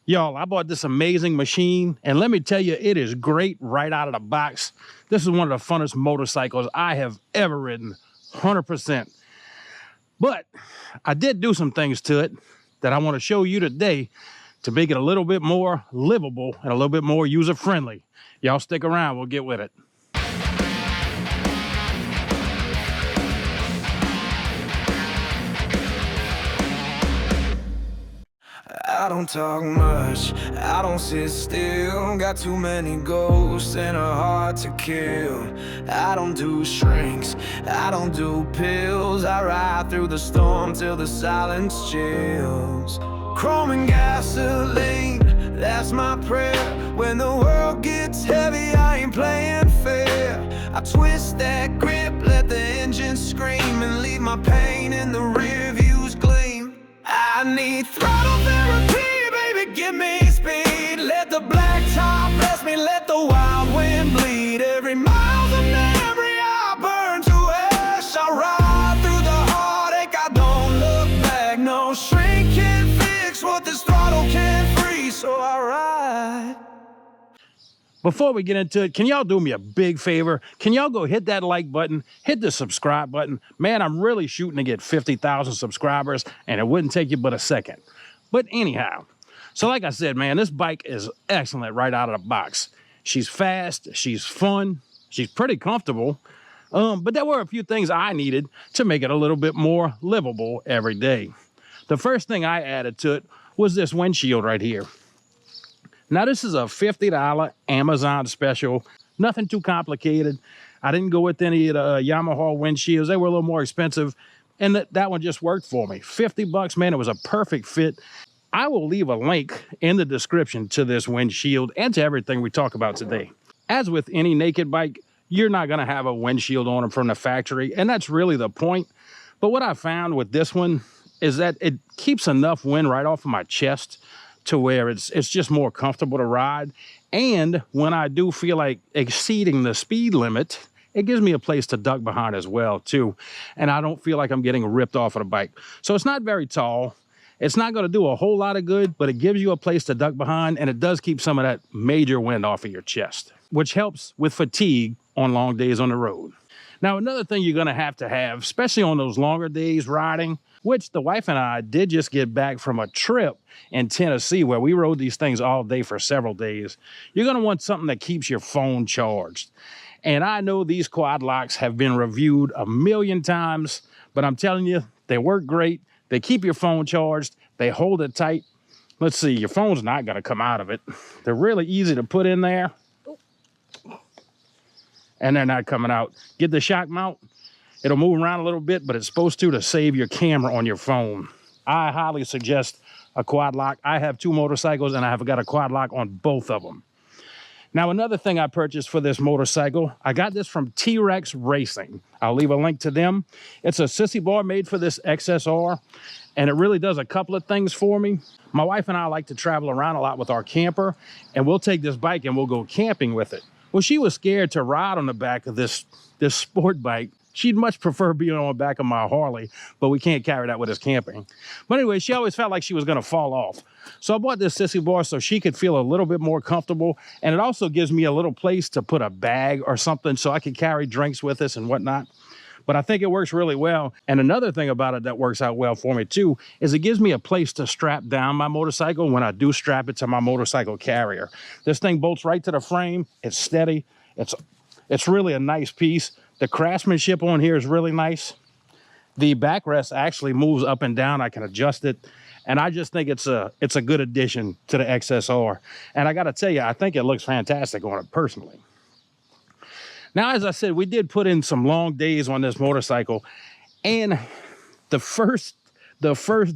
Y'all, I bought this amazing machine, and let me tell you, it is great right out of the box. This is one of the funnest motorcycles I have ever ridden, 100%. But I did do some things to it that I want to show you today to make it a little bit more livable and a little bit more user-friendly. Y'all stick around, we'll get with it. I don't talk much, I don't sit still. Got too many ghosts and a heart to kill. I don't do shrinks, I don't do pills. I ride through the storm till the silence chills. Chrome and gasoline, that's my prayer. When the world gets heavy, I ain't playing fair. I twist that grip, let the engine scream, and leave my pain in the rear view's gleam. I need throttle therapy, baby, give me speed. Let the black top bless me, let the wild wind bleed. Every mile's a memory I burn to ash. I ride through the heartache, I don't look back. No shrink can fix what this throttle can't free, so I ride. Before we get into it, can y'all do me a big favor? Can y'all go hit that like button, hit the subscribe button? Man, I'm really shooting to get 50,000 subscribers, and it wouldn't take you but a second. But anyhow, so like I said, man, this bike is excellent right out of the box. She's fast, she's fun, she's pretty comfortable, but there were a few things I needed to make it a little bit more livable every day. The first thing I added to it was this windshield right here. Now, this is a $50 Amazon special, nothing too complicated. I didn't go with any of the Yamaha windshields. They were a little more expensive, and that one just worked for me. 50 bucks, man, it was a perfect fit. I will leave a link in the description to this windshield and to everything we talk about today. As with any naked bike, you're not gonna have a windshield on them from the factory, and that's really the point. But what I found with this one is that it keeps enough wind right off of my chest to where it's just more comfortable to ride. And when I do feel like exceeding the speed limit, it gives me a place to duck behind as well too. And I don't feel like I'm getting ripped off of the bike. So it's not very tall. It's not gonna do a whole lot of good, but it gives you a place to duck behind, and it does keep some of that major wind off of your chest, which helps with fatigue on long days on the road. Now, another thing you're gonna have, especially on those longer days riding, which the wife and I did just get back from a trip in Tennessee where we rode these things all day for several days. You're gonna want something that keeps your phone charged. And I know these quad locks have been reviewed a million times, but I'm telling you, they work great. They keep your phone charged. They hold it tight. Let's see, your phone's not gonna come out of it. They're really easy to put in there. And they're not coming out. Get the shock mount. It'll move around a little bit, but it's supposed to save your camera on your phone. I highly suggest a quad lock. I have two motorcycles, and I have got a quad lock on both of them. Now, another thing I purchased for this motorcycle, I got this from T-Rex Racing. I'll leave a link to them. It's a Sissy bar made for this XSR, and it really does a couple of things for me. My wife and I like to travel around a lot with our camper, and we'll take this bike and we'll go camping with it. Well, she was scared to ride on the back of this sport bike. She'd much prefer being on the back of my Harley, but we can't carry that with us camping. But anyway, she always felt like she was gonna fall off. So I bought this Sissy bar so she could feel a little bit more comfortable. And it also gives me a little place to put a bag or something so I can carry drinks with us and whatnot. But I think it works really well. And another thing about it that works out well for me too, is it gives me a place to strap down my motorcycle when I do strap it to my motorcycle carrier. This thing bolts right to the frame. It's steady. It's really a nice piece. The craftsmanship on here is really nice. The backrest actually moves up and down. I can adjust it. And I just think it's a good addition to the XSR. And I gotta tell you, I think it looks fantastic on it personally. Now, as I said, we did put in some long days on this motorcycle. And the first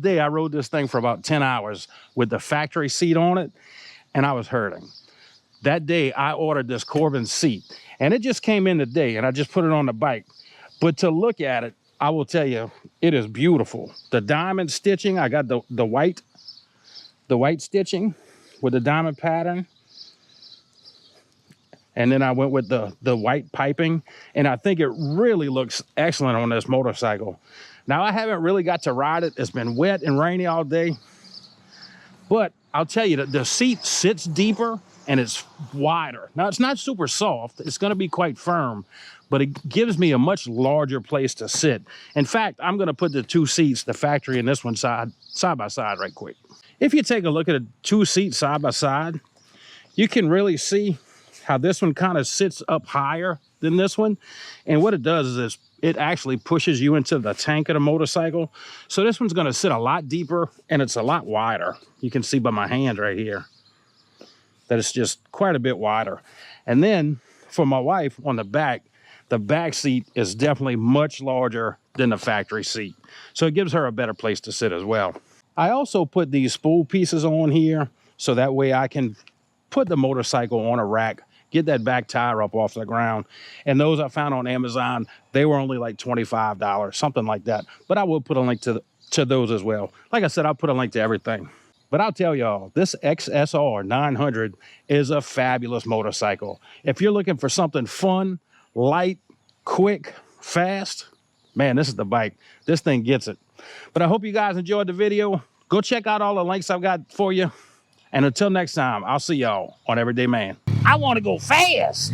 day I rode this thing for about 10 hours with the factory seat on it, and I was hurting. That day I ordered this Corbin seat, and it just came in today, and I just put it on the bike. But to look at it, I will tell you, it is beautiful. The diamond stitching, I got the white stitching with the diamond pattern. And then I went with the white piping, and I think it really looks excellent on this motorcycle. Now, I haven't really got to ride it. It's been wet and rainy all day. But I'll tell you that the seat sits deeper and it's wider. Now, it's not super soft. It's going to be quite firm, but it gives me a much larger place to sit. In fact, I'm going to put the two seats, the factory and this one side by side right quick. If you take a look at a two seat side by side, you can really see how this one kind of sits up higher than this one. And what it does is it actually pushes you into the tank of the motorcycle. So this one's going to sit a lot deeper and it's a lot wider. You can see by my hand right here that it's just quite a bit wider. And then for my wife on the back seat is definitely much larger than the factory seat. So it gives her a better place to sit as well. I also put these spool pieces on here so that way I can put the motorcycle on a rack, get that back tire up off the ground. And those I found on Amazon, they were only like $25, something like that. But I will put a link to those as well. Like I said, I'll put a link to everything. But I'll tell y'all, this XSR 900 is a fabulous motorcycle. If you're looking for something fun, light, quick, fast, man, this is the bike. This thing gets it. But I hope you guys enjoyed the video. Go check out all the links I've got for you. And until next time, I'll see y'all on Everyday Man. I want to go fast.